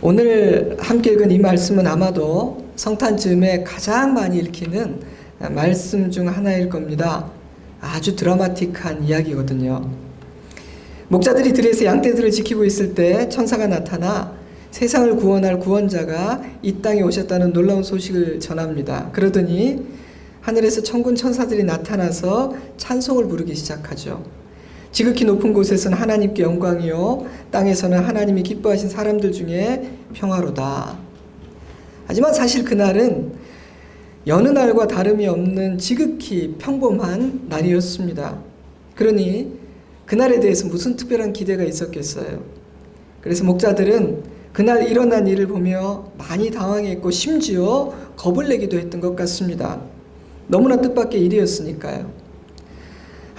오늘 함께 읽은 이 말씀은 아마도 성탄 즈음에 가장 많이 읽히는 말씀 중 하나일 겁니다. 아주 드라마틱한 이야기거든요. 목자들이 들에서 양떼들을 지키고 있을 때 천사가 나타나 세상을 구원할 구원자가 이 땅에 오셨다는 놀라운 소식을 전합니다. 그러더니 하늘에서 천군 천사들이 나타나서 찬송을 부르기 시작하죠. 지극히 높은 곳에서는 하나님께 영광이요 땅에서는 하나님이 기뻐하신 사람들 중에 평화로다. 하지만 사실 그날은 여느 날과 다름이 없는 지극히 평범한 날이었습니다. 그러니 그날에 대해서 무슨 특별한 기대가 있었겠어요. 그래서 목자들은 그날 일어난 일을 보며 많이 당황했고 심지어 겁을 내기도 했던 것 같습니다. 너무나 뜻밖의 일이었으니까요.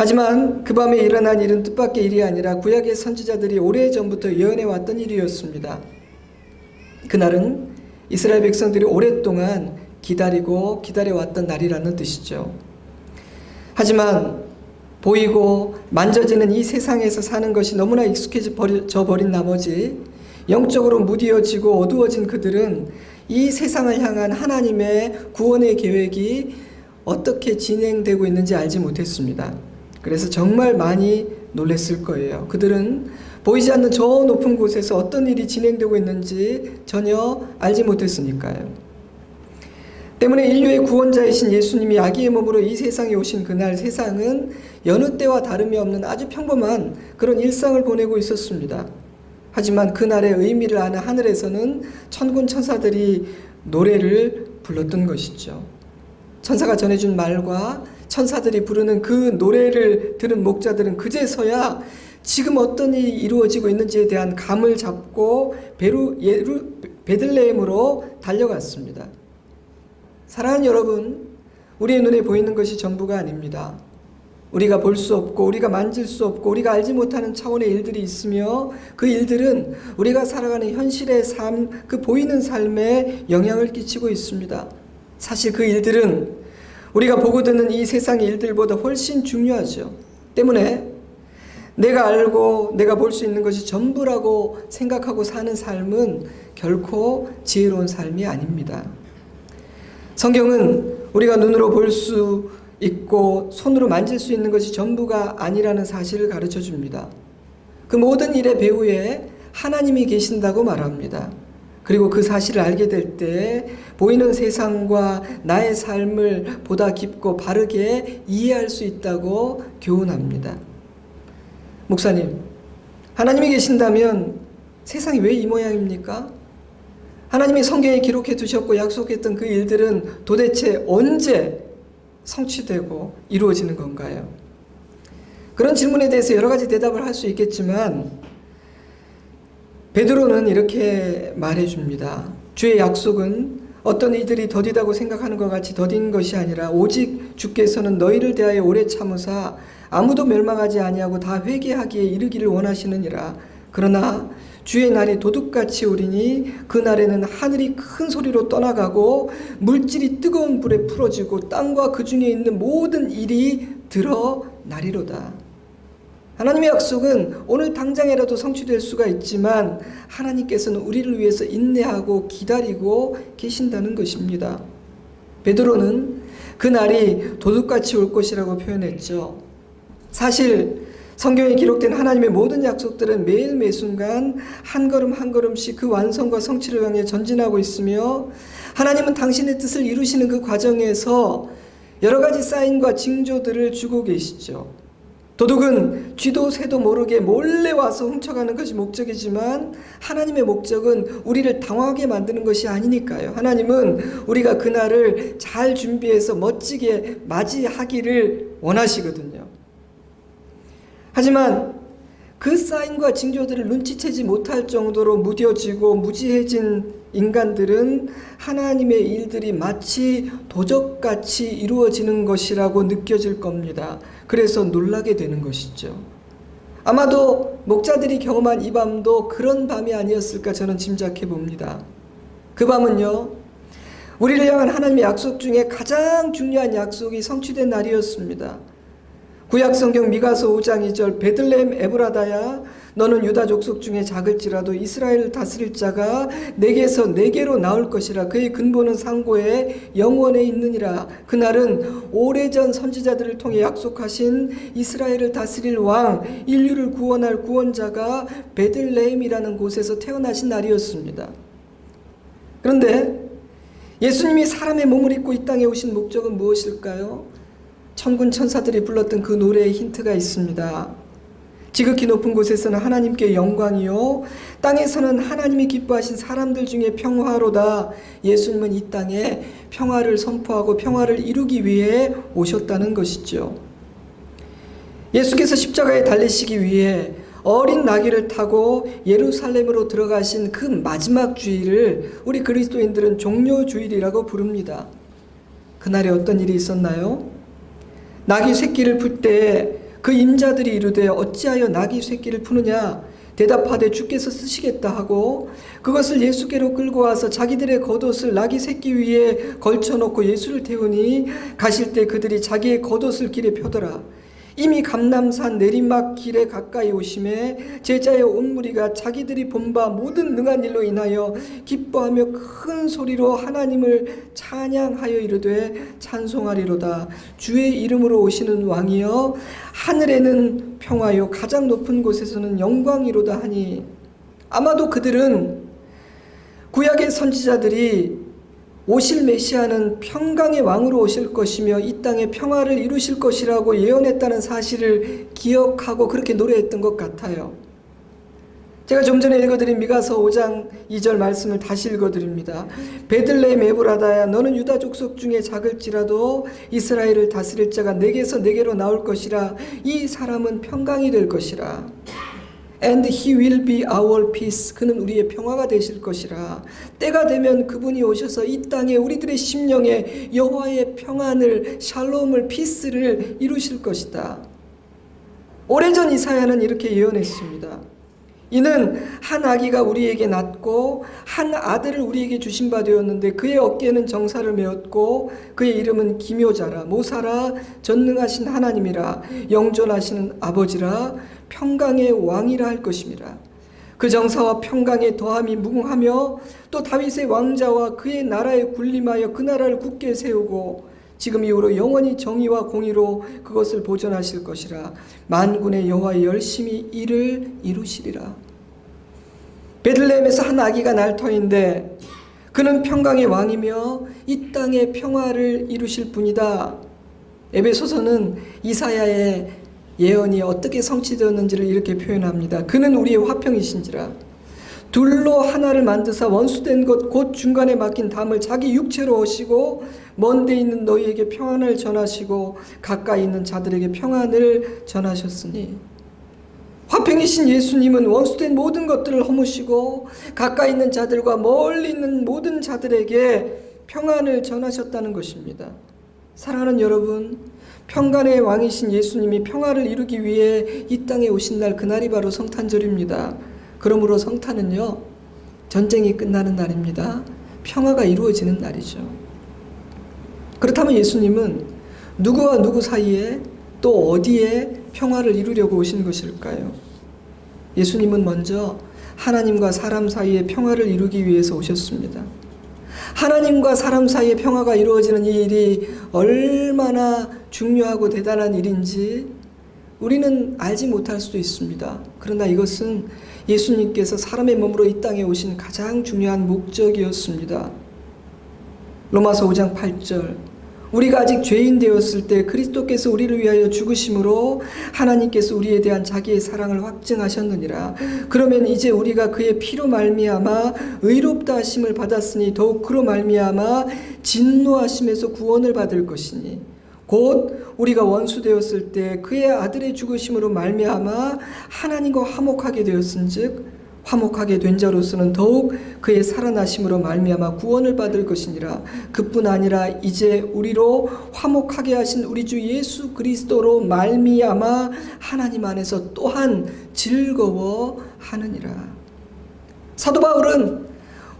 하지만 그 밤에 일어난 일은 뜻밖의 일이 아니라 구약의 선지자들이 오래전부터 예언해왔던 일이었습니다. 그날은 이스라엘 백성들이 오랫동안 기다리고 기다려왔던 날이라는 뜻이죠. 하지만 보이고 만져지는 이 세상에서 사는 것이 너무나 익숙해져 버린 나머지 영적으로 무뎌지고 어두워진 그들은 이 세상을 향한 하나님의 구원의 계획이 어떻게 진행되고 있는지 알지 못했습니다. 그래서 정말 많이 놀랐을 거예요. 그들은 보이지 않는 저 높은 곳에서 어떤 일이 진행되고 있는지 전혀 알지 못했으니까요. 때문에 인류의 구원자이신 예수님이 아기의 몸으로 이 세상에 오신 그날 세상은 여느 때와 다름이 없는 아주 평범한 그런 일상을 보내고 있었습니다. 하지만 그날의 의미를 아는 하늘에서는 천군 천사들이 노래를 불렀던 것이죠. 천사가 전해준 말과 천사들이 부르는 그 노래를 들은 목자들은 그제서야 지금 어떤 일이 이루어지고 있는지에 대한 감을 잡고 베들레헴으로 달려갔습니다. 사랑하는 여러분, 우리의 눈에 보이는 것이 전부가 아닙니다. 우리가 볼 수 없고 우리가 만질 수 없고 우리가 알지 못하는 차원의 일들이 있으며 그 일들은 우리가 살아가는 현실의 삶, 그 보이는 삶에 영향을 끼치고 있습니다. 사실 그 일들은 우리가 보고 듣는 이 세상의 일들보다 훨씬 중요하죠. 때문에 내가 알고 내가 볼 수 있는 것이 전부라고 생각하고 사는 삶은 결코 지혜로운 삶이 아닙니다. 성경은 우리가 눈으로 볼 수 있고 손으로 만질 수 있는 것이 전부가 아니라는 사실을 가르쳐 줍니다. 그 모든 일의 배후에 하나님이 계신다고 말합니다. 그리고 그 사실을 알게 될 때 보이는 세상과 나의 삶을 보다 깊고 바르게 이해할 수 있다고 교훈합니다. 목사님, 하나님이 계신다면 세상이 왜 이 모양입니까? 하나님이 성경에 기록해 두셨고 약속했던 그 일들은 도대체 언제 성취되고 이루어지는 건가요? 그런 질문에 대해서 여러 가지 대답을 할 수 있겠지만 베드로는 이렇게 말해줍니다. 주의 약속은 어떤 이들이 더디다고 생각하는 것 같이 더딘 것이 아니라 오직 주께서는 너희를 대하여 오래 참으사 아무도 멸망하지 아니하고 다 회개하기에 이르기를 원하시느니라. 그러나 주의 날이 도둑같이 오리니 그 날에는 하늘이 큰 소리로 떠나가고 물질이 뜨거운 불에 풀어지고 땅과 그 중에 있는 모든 일이 드러나리로다. 하나님의 약속은 오늘 당장이라도 성취될 수가 있지만 하나님께서는 우리를 위해서 인내하고 기다리고 계신다는 것입니다. 베드로는 그 날이 도둑같이 올 것이라고 표현했죠. 사실 성경에 기록된 하나님의 모든 약속들은 매일 매순간 한 걸음 한 걸음씩 그 완성과 성취를 향해 전진하고 있으며 하나님은 당신의 뜻을 이루시는 그 과정에서 여러 가지 사인과 징조들을 주고 계시죠. 도둑은 쥐도 새도 모르게 몰래 와서 훔쳐가는 것이 목적이지만 하나님의 목적은 우리를 당황하게 만드는 것이 아니니까요. 하나님은 우리가 그날을 잘 준비해서 멋지게 맞이하기를 원하시거든요. 하지만 그 사인과 징조들을 눈치채지 못할 정도로 무뎌지고 무지해진 인간들은 하나님의 일들이 마치 도적같이 이루어지는 것이라고 느껴질 겁니다. 그래서 놀라게 되는 것이죠. 아마도 목자들이 경험한 이 밤도 그런 밤이 아니었을까 저는 짐작해 봅니다. 그 밤은요, 우리를 향한 하나님의 약속 중에 가장 중요한 약속이 성취된 날이었습니다. 구약성경 미가서 5장 2절 베들레헴 에브라다야 너는 유다 족속 중에 작을지라도 이스라엘을 다스릴 자가 내게서 내게로 나올 것이라. 그의 근본은 상고에 영원에 있느니라. 그날은 오래전 선지자들을 통해 약속하신 이스라엘을 다스릴 왕, 인류를 구원할 구원자가 베들레헴이라는 곳에서 태어나신 날이었습니다. 그런데 예수님이 사람의 몸을 입고 이 땅에 오신 목적은 무엇일까요? 천군 천사들이 불렀던 그 노래에 힌트가 있습니다. 지극히 높은 곳에서는 하나님께 영광이요, 땅에서는 하나님이 기뻐하신 사람들 중에 평화로다. 예수님은 이 땅에 평화를 선포하고 평화를 이루기 위해 오셨다는 것이죠. 예수께서 십자가에 달리시기 위해 어린 나귀를 타고 예루살렘으로 들어가신 그 마지막 주일을 우리 그리스도인들은 종료주일이라고 부릅니다. 그날에 어떤 일이 있었나요? 나귀 새끼를 풀 때 그 임자들이 이르되 어찌하여 나귀 새끼를 푸느냐? 대답하되 주께서 쓰시겠다 하고 그것을 예수께로 끌고 와서 자기들의 겉옷을 나귀 새끼 위에 걸쳐놓고 예수를 태우니 가실 때 그들이 자기의 겉옷을 길에 펴더라. 이미 감람산 내리막 길에 가까이 오심에 제자의 온 무리가 자기들이 본 바 모든 능한 일로 인하여 기뻐하며 큰 소리로 하나님을 찬양하여 이르되 찬송하리로다. 주의 이름으로 오시는 왕이여 하늘에는 평화요 가장 높은 곳에서는 영광이로다 하니, 아마도 그들은 구약의 선지자들이 오실 메시아는 평강의 왕으로 오실 것이며 이 땅에 평화를 이루실 것이라고 예언했다는 사실을 기억하고 그렇게 노래했던 것 같아요. 제가 좀 전에 읽어드린 미가서 5장 2절 말씀을 다시 읽어드립니다. 베들레헴 에브라다야 너는 유다 족속 중에 작을지라도 이스라엘을 다스릴 자가 내게서 내게로 나올 것이라. 이 사람은 평강이 될 것이라. And he will be our peace. 그는 우리의 평화가 되실 것이라. 때가 되면 그분이 오셔서 이 땅에 우리들의 심령에 여호와의 평안을, 샬롬을, 피스를 이루실 것이다. 오래전 이사야는 이렇게 예언했습니다. 이는 한 아기가 우리에게 낳고 한 아들을 우리에게 주신 바 되었는데 그의 어깨에는 정사를 메었고 그의 이름은 기묘자라, 모사라, 전능하신 하나님이라, 영존하시는 아버지라, 평강의 왕이라 할 것임이라. 그 정사와 평강의 더함이 무궁하며 또 다윗의 왕자와 그의 나라에 군림하여 그 나라를 굳게 세우고 지금 이후로 영원히 정의와 공의로 그것을 보존하실 것이라. 만군의 여호와 열심히 이를 이루시리라. 베들레헴에서 한 아기가 날 터인데 그는 평강의 왕이며 이 땅의 평화를 이루실 분이다. 에베소서는 이사야의 예언이 어떻게 성취되었는지를 이렇게 표현합니다. 그는 우리의 화평이신지라. 둘로 하나를 만드사 원수된 것 곧 중간에 막힌 담을 자기 육체로 오시고 먼 데 있는 너희에게 평안을 전하시고 가까이 있는 자들에게 평안을 전하셨으니. 화평이신 예수님은 원수된 모든 것들을 허무시고 가까이 있는 자들과 멀리 있는 모든 자들에게 평안을 전하셨다는 것입니다. 사랑하는 여러분, 평강의 왕이신 예수님이 평화를 이루기 위해 이 땅에 오신 날, 그날이 바로 성탄절입니다. 그러므로 성탄은요, 전쟁이 끝나는 날입니다. 평화가 이루어지는 날이죠. 그렇다면 예수님은 누구와 누구 사이에 또 어디에 평화를 이루려고 오신 것일까요? 예수님은 먼저 하나님과 사람 사이에 평화를 이루기 위해서 오셨습니다. 하나님과 사람 사이에 평화가 이루어지는 이 일이 얼마나 중요하고 대단한 일인지 우리는 알지 못할 수도 있습니다. 그러나 이것은 예수님께서 사람의 몸으로 이 땅에 오신 가장 중요한 목적이었습니다. 로마서 5장 8절, 우리가 아직 죄인 되었을 때 그리스도께서 우리를 위하여 죽으심으로 하나님께서 우리에 대한 자기의 사랑을 확증하셨느니라. 그러면 이제 우리가 그의 피로 말미암아 의롭다 하심을 받았으니 더욱 그로 말미암아 진노하심에서 구원을 받을 것이니 곧 우리가 원수 되었을 때 그의 아들의 죽으심으로 말미암아 하나님과 화목하게 되었은즉 화목하게 된 자로서는 더욱 그의 살아나심으로 말미암아 구원을 받을 것이니라. 그뿐 아니라 이제 우리로 화목하게 하신 우리 주 예수 그리스도로 말미암아 하나님 안에서 또한 즐거워하느니라. 사도 바울은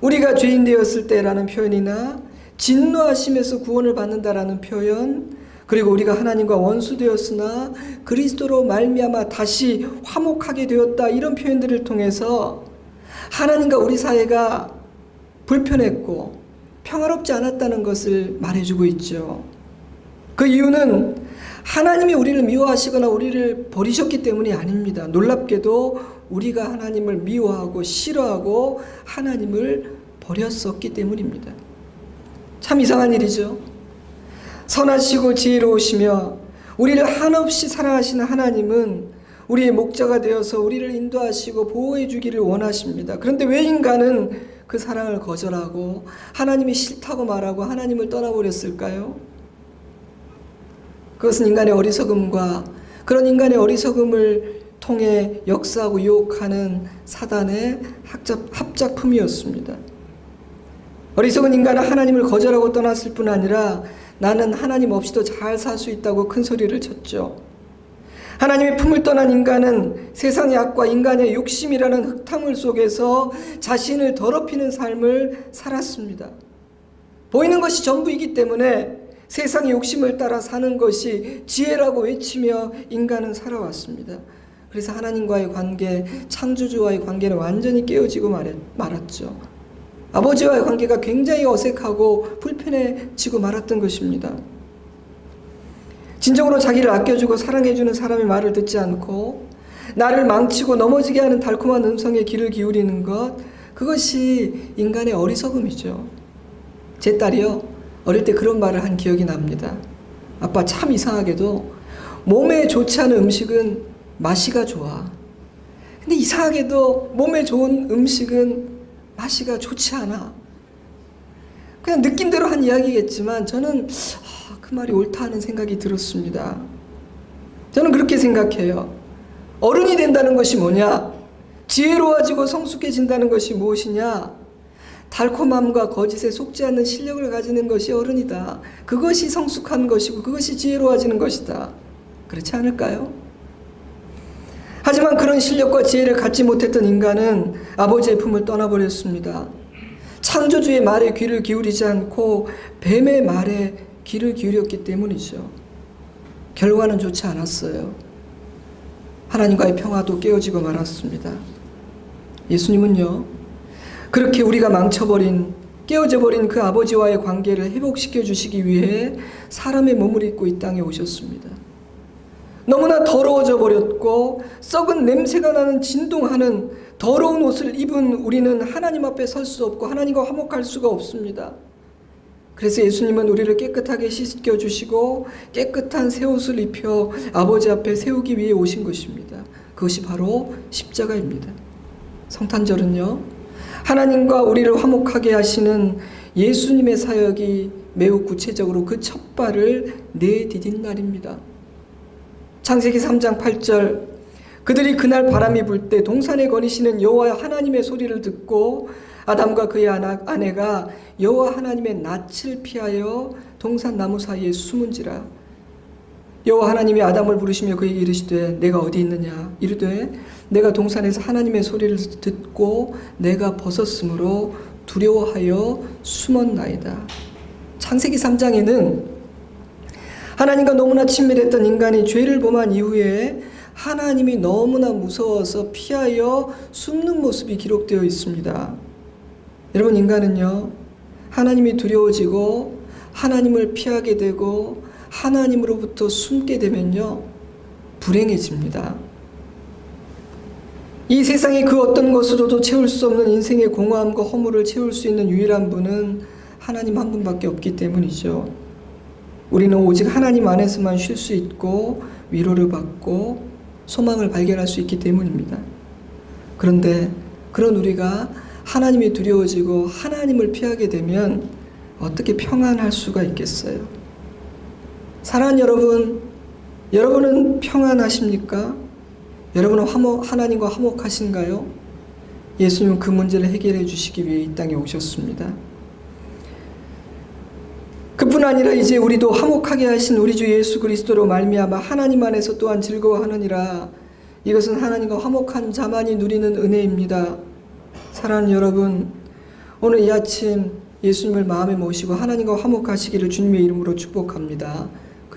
우리가 죄인 되었을 때라는 표현이나 진노하심에서 구원을 받는다라는 표현, 그리고 우리가 하나님과 원수되었으나 그리스도로 말미암아 다시 화목하게 되었다, 이런 표현들을 통해서 하나님과 우리 사이가 불편했고 평화롭지 않았다는 것을 말해주고 있죠. 그 이유는 하나님이 우리를 미워하시거나 우리를 버리셨기 때문이 아닙니다. 놀랍게도 우리가 하나님을 미워하고 싫어하고 하나님을 버렸었기 때문입니다. 참 이상한 일이죠. 선하시고 지혜로우시며 우리를 한없이 사랑하시는 하나님은 우리의 목자가 되어서 우리를 인도하시고 보호해 주기를 원하십니다. 그런데 왜 인간은 그 사랑을 거절하고 하나님이 싫다고 말하고 하나님을 떠나버렸을까요? 그것은 인간의 어리석음과 그런 인간의 어리석음을 통해 역사하고 유혹하는 사단의 합작품이었습니다. 어리석은 인간은 하나님을 거절하고 떠났을 뿐 아니라 나는 하나님 없이도 잘 살 수 있다고 큰 소리를 쳤죠. 하나님의 품을 떠난 인간은 세상의 악과 인간의 욕심이라는 흙탕물 속에서 자신을 더럽히는 삶을 살았습니다. 보이는 것이 전부이기 때문에 세상의 욕심을 따라 사는 것이 지혜라고 외치며 인간은 살아왔습니다. 그래서 하나님과의 관계, 창조주와의 관계는 완전히 깨어지고 말았죠. 아버지와의 관계가 굉장히 어색하고 불편해지고 말았던 것입니다. 진정으로 자기를 아껴주고 사랑해주는 사람의 말을 듣지 않고 나를 망치고 넘어지게 하는 달콤한 음성에 귀를 기울이는 것, 그것이 인간의 어리석음이죠. 제 딸이요, 어릴 때 그런 말을 한 기억이 납니다. 아빠, 참 이상하게도 몸에 좋지 않은 음식은 맛이가 좋아. 근데 이상하게도 몸에 좋은 음식은 맛이가 좋지 않아. 그냥 느낀 대로 한 이야기겠지만 저는 그 말이 옳다 하는 생각이 들었습니다. 저는 그렇게 생각해요. 어른이 된다는 것이 뭐냐? 지혜로워지고 성숙해진다는 것이 무엇이냐? 달콤함과 거짓에 속지 않는 실력을 가지는 것이 어른이다. 그것이 성숙한 것이고 그것이 지혜로워지는 것이다. 그렇지 않을까요? 하지만 그런 실력과 지혜를 갖지 못했던 인간은 아버지의 품을 떠나버렸습니다. 창조주의 말에 귀를 기울이지 않고 뱀의 말에 귀를 기울였기 때문이죠. 결과는 좋지 않았어요. 하나님과의 평화도 깨어지고 말았습니다. 예수님은요, 그렇게 우리가 망쳐버린, 깨어져버린 그 아버지와의 관계를 회복시켜 주시기 위해 사람의 몸을 입고 이 땅에 오셨습니다. 너무나 더러워져 버렸고 썩은 냄새가 나는 진동하는 더러운 옷을 입은 우리는 하나님 앞에 설 수 없고 하나님과 화목할 수가 없습니다. 그래서 예수님은 우리를 깨끗하게 씻겨주시고 깨끗한 새 옷을 입혀 아버지 앞에 세우기 위해 오신 것입니다. 그것이 바로 십자가입니다. 성탄절은요, 하나님과 우리를 화목하게 하시는 예수님의 사역이 매우 구체적으로 그 첫 발을 내디딘 날입니다. 창세기 3장 8절, 그들이 그날 바람이 불 때 동산에 거니시는 여호와 하나님의 소리를 듣고 아담과 그의 아내가 여호와 하나님의 낯을 피하여 동산 나무 사이에 숨은지라. 여호와 하나님이 아담을 부르시며 그에게 이르시되 내가 어디 있느냐? 이르되 내가 동산에서 하나님의 소리를 듣고 내가 벗었으므로 두려워하여 숨었나이다. 창세기 3장에는 하나님과 너무나 친밀했던 인간이 죄를 범한 이후에 하나님이 너무나 무서워서 피하여 숨는 모습이 기록되어 있습니다. 여러분, 인간은요, 하나님이 두려워지고 하나님을 피하게 되고 하나님으로부터 숨게 되면요, 불행해집니다. 이 세상의 그 어떤 것으로도 채울 수 없는 인생의 공허함과 허물을 채울 수 있는 유일한 분은 하나님 한 분밖에 없기 때문이죠. 우리는 오직 하나님 안에서만 쉴 수 있고 위로를 받고 소망을 발견할 수 있기 때문입니다. 그런데 그런 우리가 하나님이 두려워지고 하나님을 피하게 되면 어떻게 평안할 수가 있겠어요? 사랑하는 여러분, 여러분은 평안하십니까? 여러분은 하나님과 화목하신가요? 예수님은 그 문제를 해결해 주시기 위해 이 땅에 오셨습니다. 그뿐 아니라 이제 우리도 화목하게 하신 우리 주 예수 그리스도로 말미암아 하나님 안에서 또한 즐거워하느니라. 이것은 하나님과 화목한 자만이 누리는 은혜입니다. 사랑하는 여러분, 오늘 이 아침 예수님을 마음에 모시고 하나님과 화목하시기를 주님의 이름으로 축복합니다.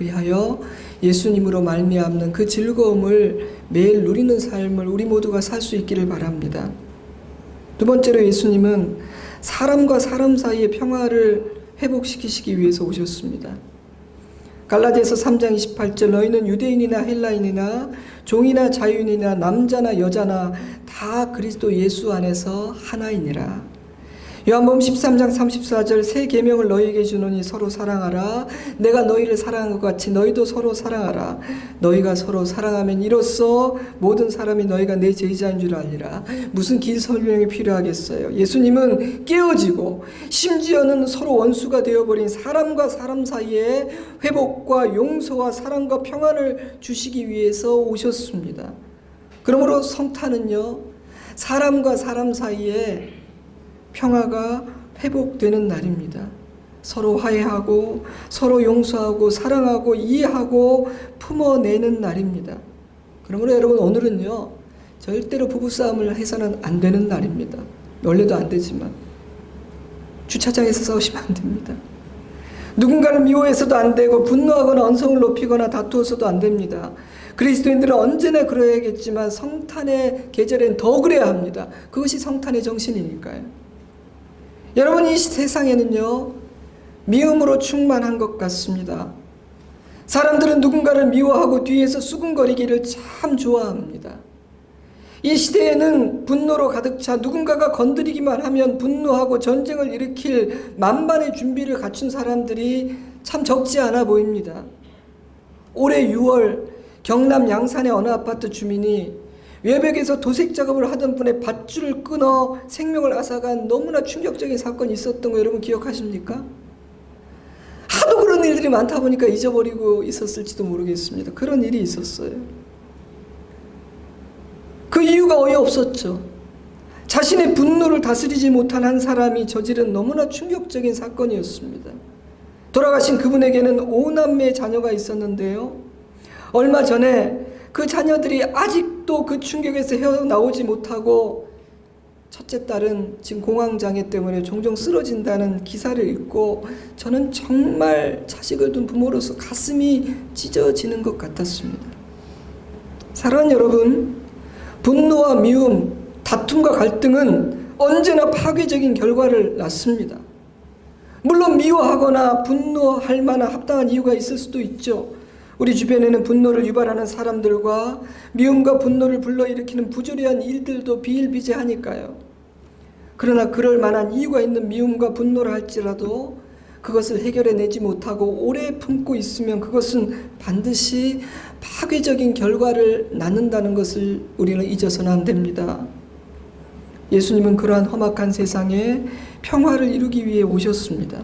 그리하여 예수님으로 말미암는 그 즐거움을 매일 누리는 삶을 우리 모두가 살 수 있기를 바랍니다. 두 번째로 예수님은 사람과 사람 사이의 평화를 회복시키시기 위해서 오셨습니다. 갈라디아서 3장 28절 너희는 유대인이나 헬라인이나 종이나 자유인이나 남자나 여자나 다 그리스도 예수 안에서 하나이니라. 요한복음 13장 34절 새 계명을 너희에게 주노니 서로 사랑하라. 내가 너희를 사랑한 것 같이 너희도 서로 사랑하라. 너희가 서로 사랑하면 이로써 모든 사람이 너희가 내 제자인 줄 알리라. 무슨 길 설명이 필요하겠어요. 예수님은 깨어지고 심지어는 서로 원수가 되어버린 사람과 사람 사이에 회복과 용서와 사랑과 평안을 주시기 위해서 오셨습니다. 그러므로 성탄은요, 사람과 사람 사이에 평화가 회복되는 날입니다. 서로 화해하고 서로 용서하고 사랑하고 이해하고 품어내는 날입니다. 그러므로 여러분, 오늘은요 절대로 부부싸움을 해서는 안 되는 날입니다. 원래도 안 되지만 주차장에서 싸우시면 안 됩니다. 누군가를 미워해서도 안 되고 분노하거나 언성을 높이거나 다투어서도 안 됩니다. 그리스도인들은 언제나 그래야겠지만 성탄의 계절엔 더 그래야 합니다. 그것이 성탄의 정신이니까요. 여러분, 이 세상에는요 미움으로 충만한 것 같습니다. 사람들은 누군가를 미워하고 뒤에서 수군거리기를 참 좋아합니다. 이 시대에는 분노로 가득 차 누군가가 건드리기만 하면 분노하고 전쟁을 일으킬 만반의 준비를 갖춘 사람들이 참 적지 않아 보입니다. 올해 6월 경남 양산의 어느 아파트 주민이 외벽에서 도색 작업을 하던 분의 밧줄을 끊어 생명을 앗아간 너무나 충격적인 사건이 있었던 거 여러분 기억하십니까? 하도 그런 일들이 많다 보니까 잊어버리고 있었을지도 모르겠습니다. 그런 일이 있었어요. 그 이유가 어이없었죠. 자신의 분노를 다스리지 못한 한 사람이 저지른 너무나 충격적인 사건이었습니다. 돌아가신 그분에게는 5남매의 자녀가 있었는데요, 얼마 전에 그 자녀들이 아직도 그 충격에서 헤어나오지 못하고 첫째 딸은 지금 공황장애 때문에 종종 쓰러진다는 기사를 읽고 저는 정말 자식을 둔 부모로서 가슴이 찢어지는 것 같았습니다. 사랑하는 여러분, 분노와 미움, 다툼과 갈등은 언제나 파괴적인 결과를 낳습니다. 물론 미워하거나 분노할 만한 합당한 이유가 있을 수도 있죠. 우리 주변에는 분노를 유발하는 사람들과 미움과 분노를 불러일으키는 부조리한 일들도 비일비재하니까요. 그러나 그럴 만한 이유가 있는 미움과 분노를 할지라도 그것을 해결해내지 못하고 오래 품고 있으면 그것은 반드시 파괴적인 결과를 낳는다는 것을 우리는 잊어서는 안 됩니다. 예수님은 그러한 험악한 세상에 평화를 이루기 위해 오셨습니다.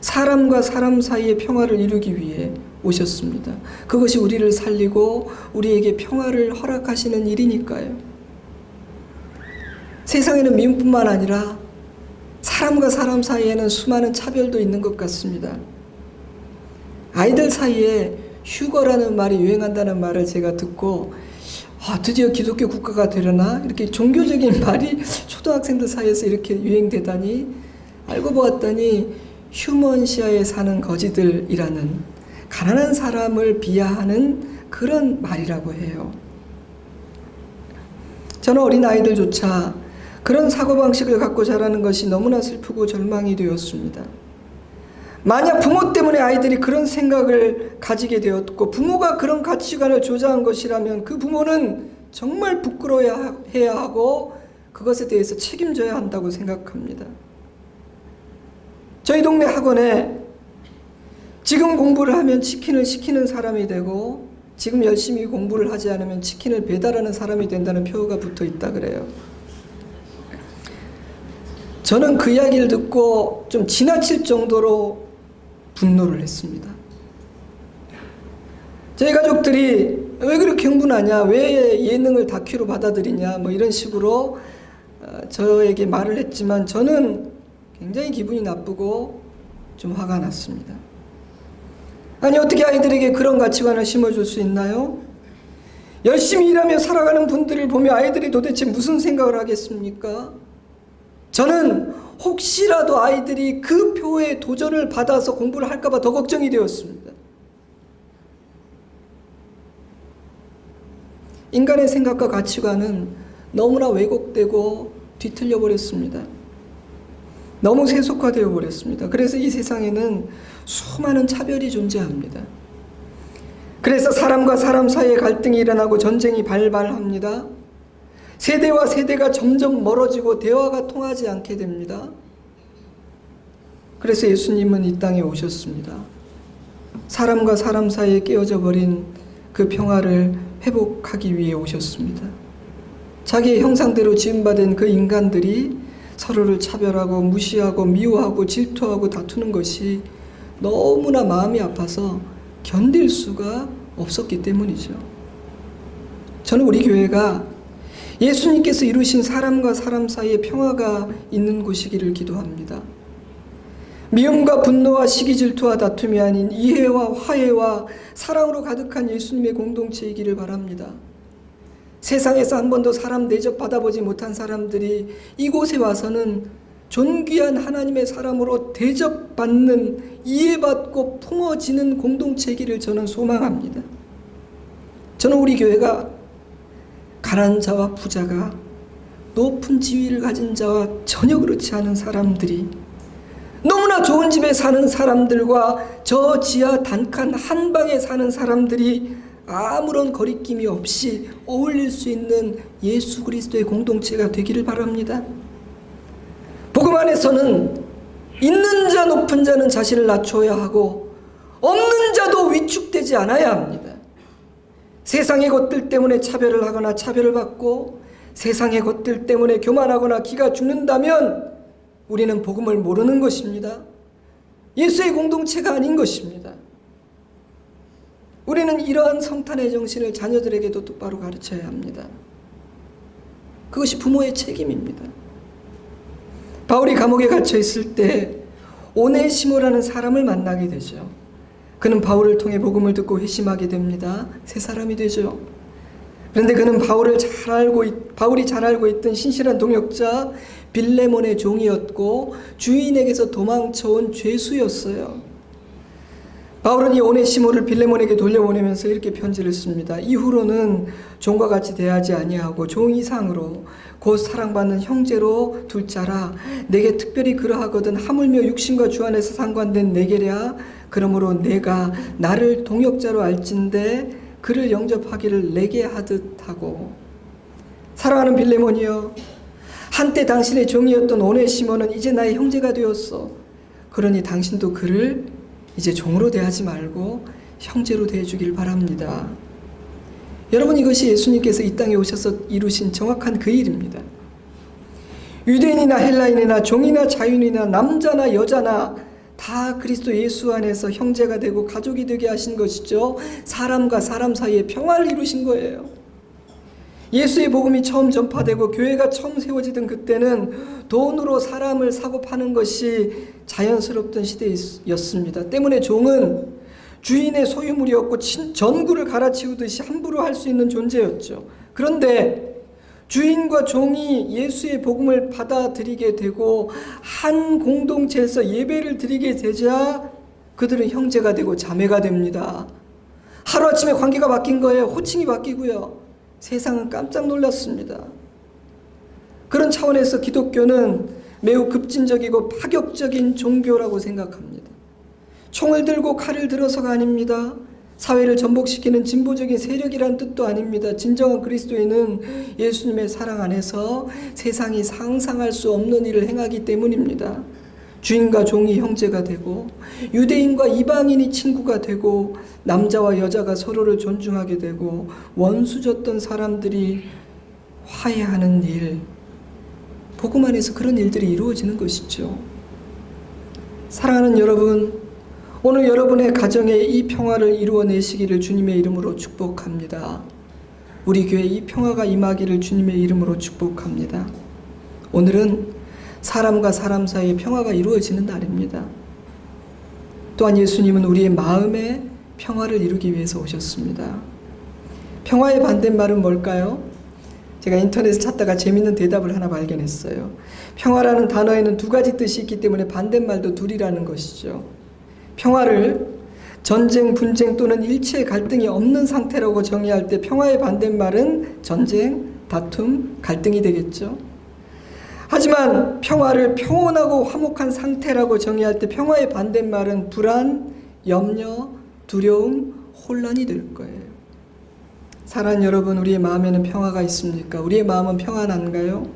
사람과 사람 사이의 평화를 이루기 위해 오셨습니다. 그것이 우리를 살리고 우리에게 평화를 허락하시는 일이니까요. 세상에는 미움뿐만 아니라 사람과 사람 사이에는 수많은 차별도 있는 것 같습니다. 아이들 사이에 휴거라는 말이 유행한다는 말을 제가 듣고 드디어 기독교 국가가 되려나? 이렇게 종교적인 말이 초등학생들 사이에서 이렇게 유행되다니, 알고 보았더니 휴먼시아에 사는 거지들이라는 가난한 사람을 비하하는 그런 말이라고 해요. 저는 어린아이들조차 그런 사고방식을 갖고 자라는 것이 너무나 슬프고 절망이 되었습니다. 만약 부모 때문에 아이들이 그런 생각을 가지게 되었고 부모가 그런 가치관을 조장한 것이라면 그 부모는 정말 부끄러워해야 하고 그것에 대해서 책임져야 한다고 생각합니다. 저희 동네 학원에 지금 공부를 하면 치킨을 시키는 사람이 되고 지금 열심히 공부를 하지 않으면 치킨을 배달하는 사람이 된다는 표가 붙어 있다 그래요. 저는 그 이야기를 듣고 좀 지나칠 정도로 분노를 했습니다. 저희 가족들이 왜 그렇게 흥분하냐, 왜 예능을 다큐로 받아들이냐, 뭐 이런 식으로 저에게 말을 했지만 저는 굉장히 기분이 나쁘고 좀 화가 났습니다. 아니, 어떻게 아이들에게 그런 가치관을 심어줄 수 있나요? 열심히 일하며 살아가는 분들을 보며 아이들이 도대체 무슨 생각을 하겠습니까? 저는 혹시라도 아이들이 그 표에 도전을 받아서 공부를 할까봐 더 걱정이 되었습니다. 인간의 생각과 가치관은 너무나 왜곡되고 뒤틀려 버렸습니다. 너무 세속화되어 버렸습니다. 그래서 이 세상에는 수많은 차별이 존재합니다. 그래서 사람과 사람 사이에 갈등이 일어나고 전쟁이 발발합니다. 세대와 세대가 점점 멀어지고 대화가 통하지 않게 됩니다. 그래서 예수님은 이 땅에 오셨습니다. 사람과 사람 사이에 깨어져 버린 그 평화를 회복하기 위해 오셨습니다. 자기의 형상대로 지음받은 그 인간들이 서로를 차별하고 무시하고 미워하고 질투하고 다투는 것이 너무나 마음이 아파서 견딜 수가 없었기 때문이죠. 저는 우리 교회가 예수님께서 이루신 사람과 사람 사이에 평화가 있는 곳이기를 기도합니다. 미움과 분노와 시기 질투와 다툼이 아닌 이해와 화해와 사랑으로 가득한 예수님의 공동체이기를 바랍니다. 세상에서 한 번도 사람 대접 받아보지 못한 사람들이 이곳에 와서는 존귀한 하나님의 사람으로 대접받는, 이해받고 품어지는 공동체이기를 저는 소망합니다. 저는 우리 교회가 가난한 자와 부자가, 높은 지위를 가진 자와 전혀 그렇지 않은 사람들이, 너무나 좋은 집에 사는 사람들과 저 지하 단칸 한 방에 사는 사람들이 아무런 거리낌이 없이 어울릴 수 있는 예수 그리스도의 공동체가 되기를 바랍니다. 복음 안에서는 있는 자 높은 자는 자신을 낮춰야 하고 없는 자도 위축되지 않아야 합니다. 세상의 것들 때문에 차별을 하거나 차별을 받고 세상의 것들 때문에 교만하거나 기가 죽는다면 우리는 복음을 모르는 것입니다. 예수의 공동체가 아닌 것입니다. 우리는 이러한 성탄의 정신을 자녀들에게도 똑바로 가르쳐야 합니다. 그것이 부모의 책임입니다. 바울이 감옥에 갇혀 있을 때 오네시모라는 사람을 만나게 되죠. 그는 바울을 통해 복음을 듣고 회심하게 됩니다. 새 사람이 되죠. 그런데 그는 바울이 잘 알고 있던 신실한 동역자 빌레몬의 종이었고 주인에게서 도망쳐온 죄수였어요. 바울은 이 오네시모를 빌레몬에게 돌려보내면서 이렇게 편지를 씁니다. 이후로는 종과 같이 대하지 아니하고 종 이상으로 곧 사랑받는 형제로 둘 자라. 내게 특별히 그러하거든 하물며 육신과 주 안에서 상관된 내게랴. 그러므로 내가 나를 동역자로 알진대 그를 영접하기를 내게 하듯 하고. 사랑하는 빌레몬이여, 한때 당신의 종이었던 오네시모는 이제 나의 형제가 되었어. 그러니 당신도 그를 이제 종으로 대하지 말고 형제로 대해주길 바랍니다. 여러분, 이것이 예수님께서 이 땅에 오셔서 이루신 정확한 그 일입니다. 유대인이나 헬라인이나 종이나 자유인이나 남자나 여자나 다 그리스도 예수 안에서 형제가 되고 가족이 되게 하신 것이죠. 사람과 사람 사이에 평화를 이루신 거예요. 예수의 복음이 처음 전파되고 교회가 처음 세워지던 그때는 돈으로 사람을 사고 파는 것이 자연스럽던 시대였습니다. 때문에 종은 주인의 소유물이었고 전구를 갈아치우듯이 함부로 할 수 있는 존재였죠. 그런데 주인과 종이 예수의 복음을 받아들이게 되고 한 공동체에서 예배를 드리게 되자 그들은 형제가 되고 자매가 됩니다. 하루아침에 관계가 바뀐 거예요. 호칭이 바뀌고요. 세상은 깜짝 놀랐습니다. 그런 차원에서 기독교는 매우 급진적이고 파격적인 종교라고 생각합니다. 총을 들고 칼을 들어서가 아닙니다. 사회를 전복시키는 진보적인 세력이란 뜻도 아닙니다. 진정한 그리스도인은 예수님의 사랑 안에서 세상이 상상할 수 없는 일을 행하기 때문입니다. 주인과 종이 형제가 되고 유대인과 이방인이 친구가 되고 남자와 여자가 서로를 존중하게 되고 원수졌던 사람들이 화해하는 일, 복음 안에서 그런 일들이 이루어지는 것이죠. 사랑하는 여러분, 오늘 여러분의 가정에 이 평화를 이루어내시기를 주님의 이름으로 축복합니다. 우리 교회에 이 평화가 임하기를 주님의 이름으로 축복합니다. 오늘은 사람과 사람 사이에 평화가 이루어지는 날입니다. 또한 예수님은 우리의 마음에 평화를 이루기 위해서 오셨습니다. 평화의 반대말은 뭘까요? 제가 인터넷을 찾다가 재밌는 대답을 하나 발견했어요. 평화라는 단어에는 두 가지 뜻이 있기 때문에 반대말도 둘이라는 것이죠. 평화를 전쟁, 분쟁 또는 일체의 갈등이 없는 상태라고 정의할 때 평화의 반대말은 전쟁, 다툼, 갈등이 되겠죠. 하지만 평화를 평온하고 화목한 상태라고 정의할 때 평화의 반대말은 불안, 염려, 두려움, 혼란이 될 거예요. 사랑하는 여러분, 우리의 마음에는 평화가 있습니까? 우리의 마음은 평안한가요?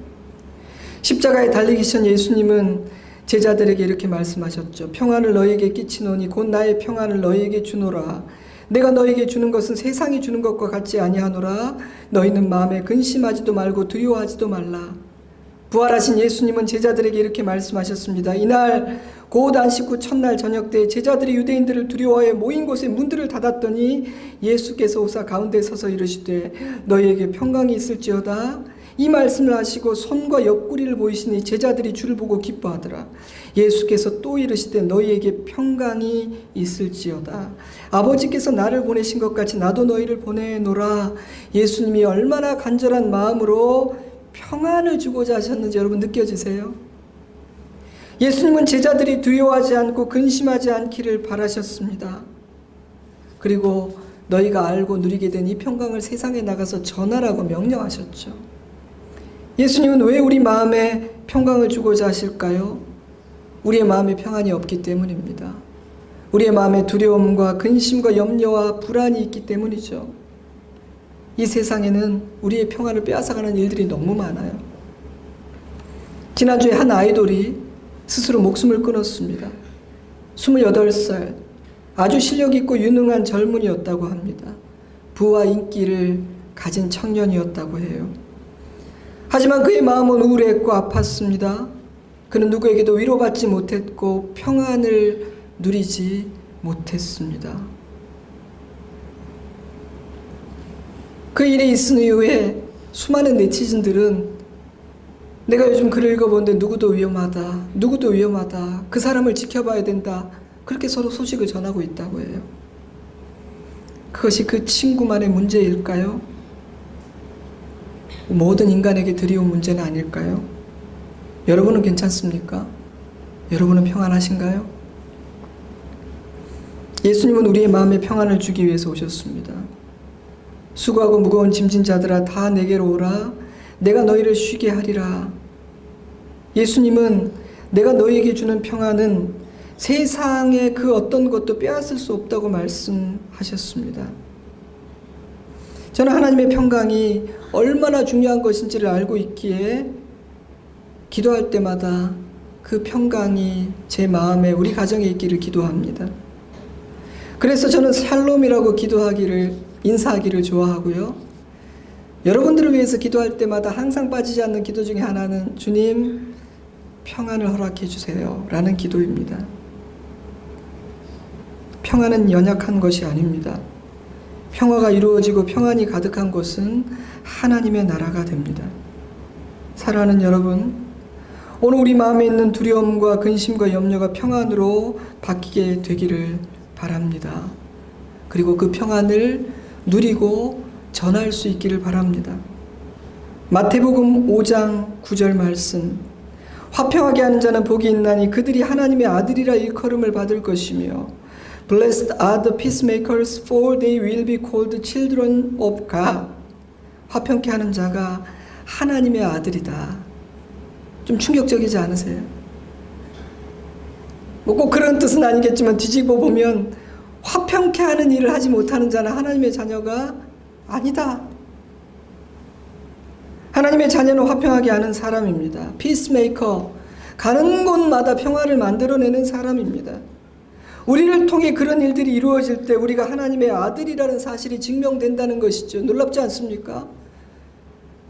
십자가에 달리기 전 예수님은 제자들에게 이렇게 말씀하셨죠. 평안을 너희에게 끼치노니 곧 나의 평안을 너희에게 주노라. 내가 너희에게 주는 것은 세상이 주는 것과 같지 아니하노라. 너희는 마음에 근심하지도 말고 두려워하지도 말라. 부활하신 예수님은 제자들에게 이렇게 말씀하셨습니다. 이날 곧 안식 후 첫날 저녁 때 제자들이 유대인들을 두려워해 모인 곳에 문들을 닫았더니 예수께서 오사 가운데 서서 이르시되 너희에게 평강이 있을지어다. 이 말씀을 하시고 손과 옆구리를 보이시니 제자들이 주를 보고 기뻐하더라. 예수께서 또 이르시되 너희에게 평강이 있을지어다. 아버지께서 나를 보내신 것 같이 나도 너희를 보내노라. 예수님이 얼마나 간절한 마음으로 평안을 주고자 하셨는지 여러분 느껴지세요? 예수님은 제자들이 두려워하지 않고 근심하지 않기를 바라셨습니다. 그리고 너희가 알고 누리게 된 이 평강을 세상에 나가서 전하라고 명령하셨죠. 예수님은 왜 우리 마음에 평강을 주고자 하실까요? 우리의 마음에 평안이 없기 때문입니다. 우리의 마음에 두려움과 근심과 염려와 불안이 있기 때문이죠. 이 세상에는 우리의 평안을 빼앗아가는 일들이 너무 많아요. 지난주에 한 아이돌이 스스로 목숨을 끊었습니다. 28살, 아주 실력 있고 유능한 젊은이였다고 합니다. 부와 인기를 가진 청년이었다고 해요. 하지만 그의 마음은 우울했고 아팠습니다. 그는 누구에게도 위로받지 못했고 평안을 누리지 못했습니다. 그 일이 있은 이후에 수많은 네티즌들은 내가 요즘 글을 읽어보는데 누구도 위험하다, 누구도 위험하다, 그 사람을 지켜봐야 된다, 그렇게 서로 소식을 전하고 있다고 해요. 그것이 그 친구만의 문제일까요? 모든 인간에게 드리운 문제는 아닐까요? 여러분은 괜찮습니까? 여러분은 평안하신가요? 예수님은 우리의 마음에 평안을 주기 위해서 오셨습니다. 수고하고 무거운 짐진 자들아 다 내게로 오라. 내가 너희를 쉬게 하리라. 예수님은 내가 너희에게 주는 평안은 세상의 그 어떤 것도 빼앗을 수 없다고 말씀하셨습니다. 저는 하나님의 평강이 얼마나 중요한 것인지를 알고 있기에 기도할 때마다 그 평강이 제 마음에 우리 가정에 있기를 기도합니다. 그래서 저는 샬롬이라고 인사하기를 좋아하고요. 여러분들을 위해서 기도할 때마다 항상 빠지지 않는 기도 중에 하나는 주님 평안을 허락해 주세요 라는 기도입니다. 평안은 연약한 것이 아닙니다. 평화가 이루어지고 평안이 가득한 곳은 하나님의 나라가 됩니다. 사랑하는 여러분, 오늘 우리 마음에 있는 두려움과 근심과 염려가 평안으로 바뀌게 되기를 바랍니다. 그리고 그 평안을 누리고 전할 수 있기를 바랍니다. 마태복음 5장 9절 말씀, 화평하게 하는 자는 복이 있나니 그들이 하나님의 아들이라 일컬음을 받을 것이며 Blessed are the peacemakers, for they will be called children of God. 화평케 하는 자가 하나님의 아들이다. 좀 충격적이지 않으세요? 뭐 꼭 그런 뜻은 아니겠지만 뒤집어 보면 화평케 하는 일을 하지 못하는 자는 하나님의 자녀가 아니다. 하나님의 자녀는 화평하게 하는 사람입니다. 피스메이커, 가는 곳마다 평화를 만들어내는 사람입니다. 우리를 통해 그런 일들이 이루어질 때 우리가 하나님의 아들이라는 사실이 증명된다는 것이죠. 놀랍지 않습니까?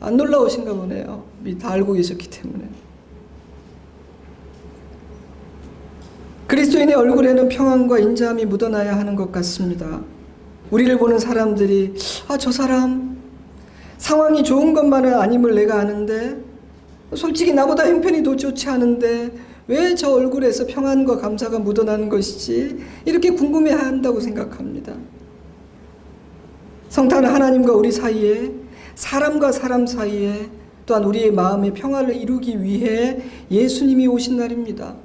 안 놀라우신가 보네요. 다 알고 계셨기 때문에. 그리스도인의 얼굴에는 평안과 인자함이 묻어나야 하는 것 같습니다. 우리를 보는 사람들이 저 사람 상황이 좋은 것만은 아님을 내가 아는데 솔직히 나보다 형편이 더 좋지 않은데 왜 저 얼굴에서 평안과 감사가 묻어나는 것이지? 이렇게 궁금해한다고 생각합니다. 성탄은 하나님과 우리 사이에, 사람과 사람 사이에, 또한 우리의 마음의 평화를 이루기 위해 예수님이 오신 날입니다.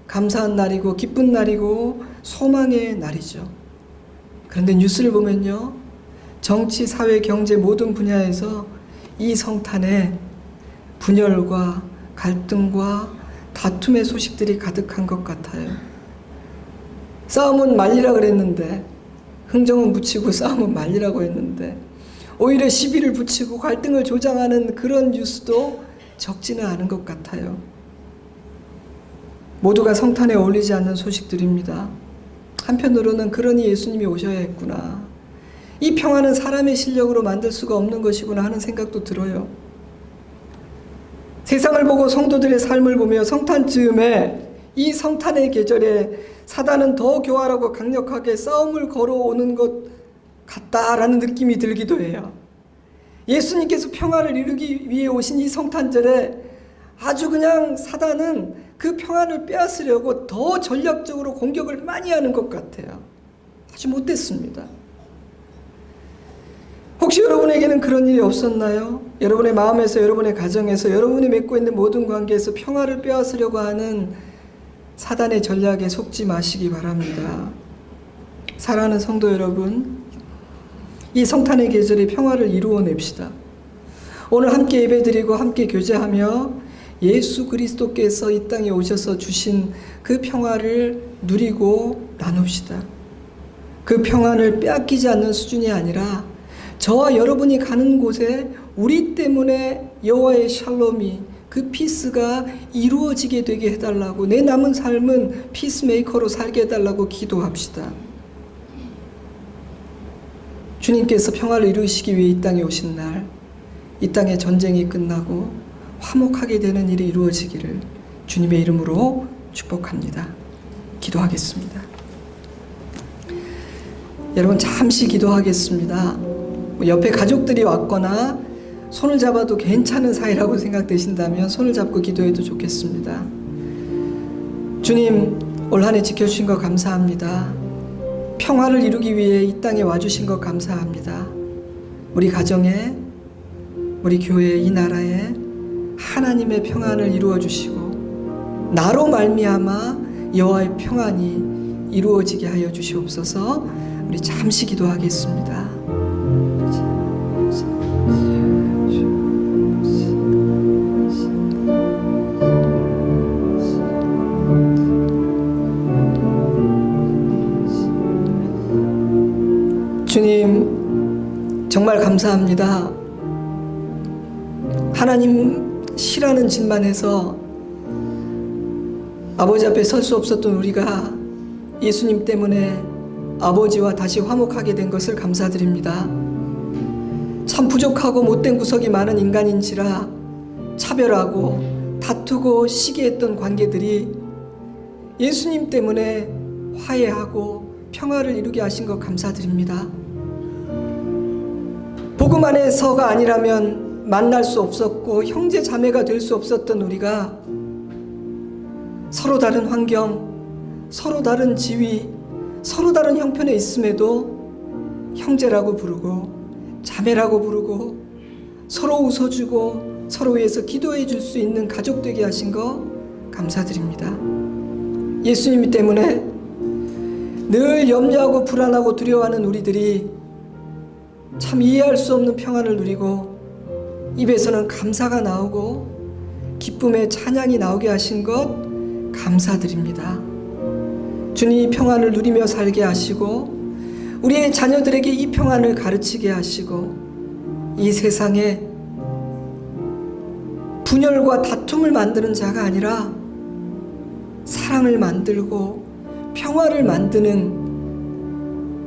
감사한 날이고 기쁜 날이고 소망의 날이죠. 그런데 뉴스를 보면요, 정치, 사회, 경제 모든 분야에서 이 성탄에 분열과 갈등과 다툼의 소식들이 가득한 것 같아요. 싸움은 말리라 그랬는데, 흥정은 묻히고 싸움은 말리라고 했는데, 오히려 시비를 붙이고 갈등을 조장하는 그런 뉴스도 적지는 않은 것 같아요. 모두가 성탄에 어울리지 않는 소식들입니다. 한편으로는 그러니 예수님이 오셔야 했구나, 이 평화는 사람의 실력으로 만들 수가 없는 것이구나 하는 생각도 들어요. 세상을 보고 성도들의 삶을 보며 성탄 즈음에, 이 성탄의 계절에 사단은 더 교활하고 강력하게 싸움을 걸어오는 것 같다라는 느낌이 들기도 해요. 예수님께서 평화를 이루기 위해 오신 이 성탄절에 아주 그냥 사단은 그 평안을 빼앗으려고 더 전략적으로 공격을 많이 하는 것 같아요. 아주 못됐습니다. 혹시 여러분에게는 그런 일이 없었나요? 여러분의 마음에서, 여러분의 가정에서, 여러분이 맺고 있는 모든 관계에서 평화를 빼앗으려고 하는 사단의 전략에 속지 마시기 바랍니다. 사랑하는 성도 여러분, 이 성탄의 계절에 평화를 이루어냅시다. 오늘 함께 예배드리고 함께 교제하며 예수 그리스도께서 이 땅에 오셔서 주신 그 평화를 누리고 나눕시다. 그 평안을 빼앗기지 않는 수준이 아니라 저와 여러분이 가는 곳에 우리 때문에 여호와의 샬롬이, 그 피스가 이루어지게 되게 해달라고, 내 남은 삶은 피스메이커로 살게 해달라고 기도합시다. 주님께서 평화를 이루시기 위해 이 땅에 오신 날, 이 땅의 전쟁이 끝나고 화목하게 되는 일이 이루어지기를 주님의 이름으로 축복합니다. 기도하겠습니다. 여러분, 잠시 기도하겠습니다. 옆에 가족들이 왔거나 손을 잡아도 괜찮은 사이라고 생각되신다면 손을 잡고 기도해도 좋겠습니다. 주님, 올 한 해 지켜주신 것 감사합니다. 평화를 이루기 위해 이 땅에 와주신 것 감사합니다. 우리 가정에, 우리 교회, 이 나라에 하나님의 평안을 이루어 주시고 나로 말미암아 여호와의 평안이 이루어지게 하여 주시옵소서. 우리 잠시 기도하겠습니다. 주님, 정말 감사합니다. 하나님 시라는 짓만 해서 아버지 앞에 설 수 없었던 우리가 예수님 때문에 아버지와 다시 화목하게 된 것을 감사드립니다. 참 부족하고 못된 구석이 많은 인간인지라 차별하고 다투고 시기했던 관계들이 예수님 때문에 화해하고 평화를 이루게 하신 것 감사드립니다. 복음 안에서가 아니라면 만날 수 없었고 형제 자매가 될 수 없었던 우리가 서로 다른 환경, 서로 다른 지위, 서로 다른 형편에 있음에도 형제라고 부르고 자매라고 부르고 서로 웃어주고 서로 위해서 기도해 줄 수 있는 가족 되게 하신 거 감사드립니다. 예수님 때문에 늘 염려하고 불안하고 두려워하는 우리들이 참 이해할 수 없는 평안을 누리고 입에서는 감사가 나오고 기쁨의 찬양이 나오게 하신 것 감사드립니다. 주님, 이 평안을 누리며 살게 하시고 우리의 자녀들에게 이 평안을 가르치게 하시고 이 세상에 분열과 다툼을 만드는 자가 아니라 사랑을 만들고 평화를 만드는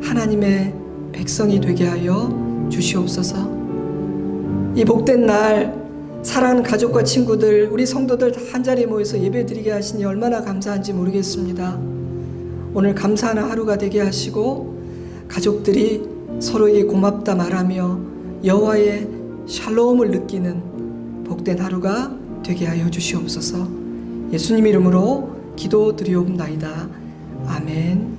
하나님의 백성이 되게 하여 주시옵소서. 이 복된 날 사랑하는 가족과 친구들, 우리 성도들 다 한자리에 모여서 예배드리게 하시니 얼마나 감사한지 모르겠습니다. 오늘 감사하는 하루가 되게 하시고 가족들이 서로에게 고맙다 말하며 여호와의 샬롬을 느끼는 복된 하루가 되게 하여 주시옵소서. 예수님 이름으로 기도드리옵나이다. 아멘.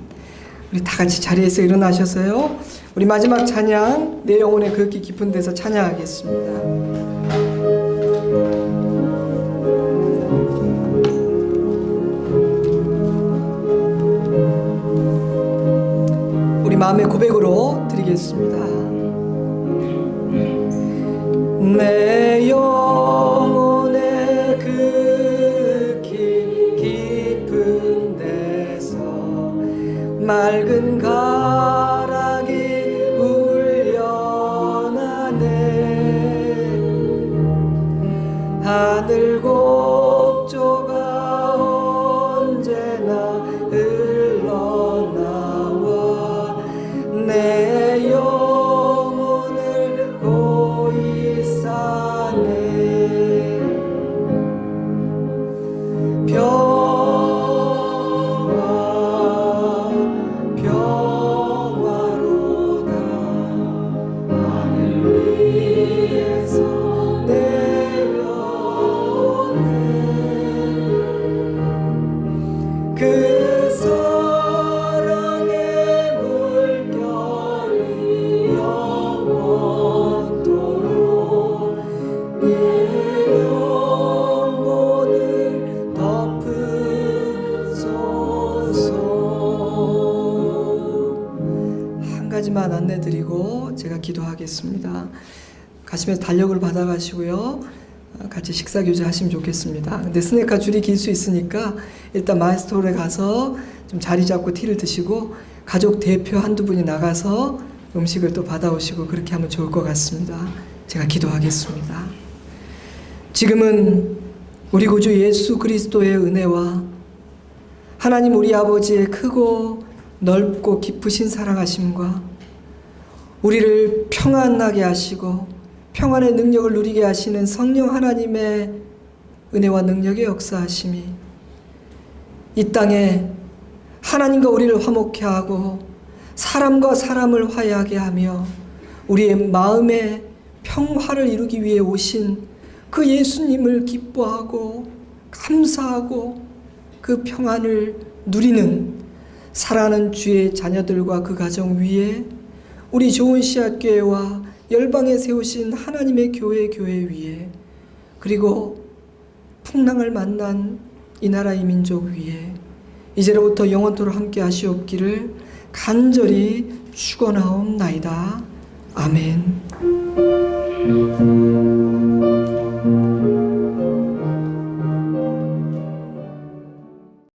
우리 다 같이 자리에서 일어나셔서요, 우리 마지막 찬양, 내 영혼의 그윽기 깊은 데서 찬양하겠습니다. 마음의 고백으로 드리겠습니다. 내 영혼의 극히 깊은 데서 맑은 가락이 울려나네. 하늘 곡조가 언제나 흘러나와 내 영혼을 고이 싸네. 평화로다 하늘 위에서 내려오네. 그 사랑의 물결이 영원토록 내 영혼을 덮으소서. 한 가지만 안내드리고 제가 기도하겠습니다. 가시면서 달력을 받아가시고요, 같이 식사 교제 하시면 좋겠습니다. 근데 스낵카 줄이 길 수 있으니까 일단 마에스토로에 가서 좀 자리 잡고 티를 드시고 가족 대표 한두 분이 나가서 음식을 또 받아오시고 그렇게 하면 좋을 것 같습니다. 제가 기도하겠습니다. 지금은 우리 구주 예수 그리스도의 은혜와 하나님 우리 아버지의 크고 넓고 깊으신 사랑하심과 우리를 평안하게 하시고 평안의 능력을 누리게 하시는 성령 하나님의 은혜와 능력의 역사하심이 이 땅에 하나님과 우리를 화목케 하고 사람과 사람을 화해하게 하며 우리의 마음에 평화를 이루기 위해 오신 그 예수님을 기뻐하고 감사하고 그 평안을 누리는 사랑하는 주의 자녀들과 그 가정 위에 우리 좋은 씨앗교회와 열방에 세우신 하나님의 교회 위에 그리고 풍랑을 만난 이 나라 이 민족 위에 이제로부터 영원토록 함께 하시옵기를 간절히 축원하옵나이다. 아멘.